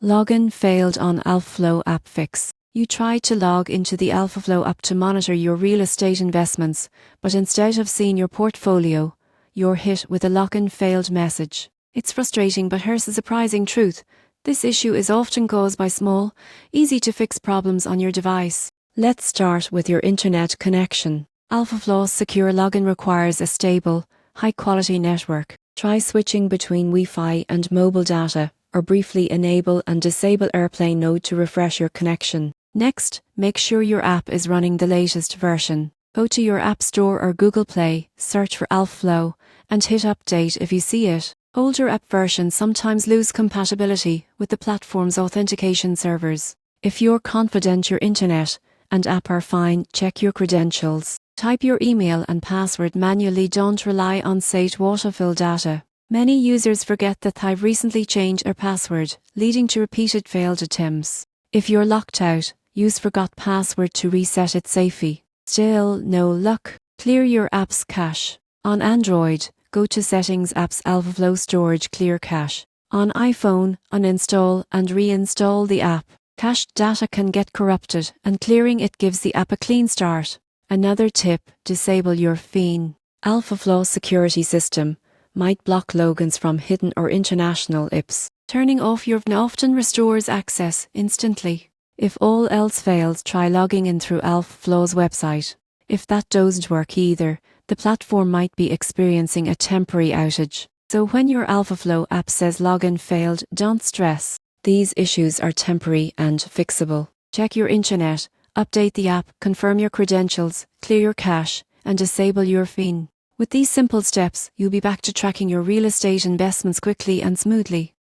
Login failed on AlphaFlow App Fix. You tried to log into the AlphaFlow app to monitor your real estate investments, but instead of seeing your portfolio, you're hit with a login failed message. It's frustrating, but here's the surprising truth. This issue is often caused by small, easy-to-fix problems on your device. Let's start with your internet connection. AlphaFlow's secure login requires a stable, high-quality network. Try switching between Wi-Fi and mobile data, or briefly enable and disable airplane mode to refresh your connection. Next, make sure your app is running the latest version. Go to your App Store or Google Play, search for AlphaFlow, and hit update if you see it. Older app versions sometimes lose compatibility with the platform's authentication servers. If you're confident your internet and app are fine, check your credentials. Type your email and password manually. Don't rely on saved autofill data. Many users forget that they've recently changed their password, leading to repeated failed attempts. If you're locked out, use forgot password to reset it safely. Still no luck? Clear your app's cache. On Android, go to Settings, Apps, AlphaFlow Storage, Clear Cache. On iPhone, uninstall and reinstall the app. Cached data can get corrupted, and clearing it gives the app a clean start. Another tip, disable your FIN. AlphaFlow security system might block logins from hidden or international apps. Turning off your FIN often restores access instantly. If all else fails, try logging in through AlphaFlow's website. If that doesn't work either, the platform might be experiencing a temporary outage. So when your AlphaFlow app says login failed, don't stress. These issues are temporary and fixable. Check your internet, update the app, confirm your credentials, clear your cache, and disable your FIN. With these simple steps, you'll be back to tracking your real estate investments quickly and smoothly.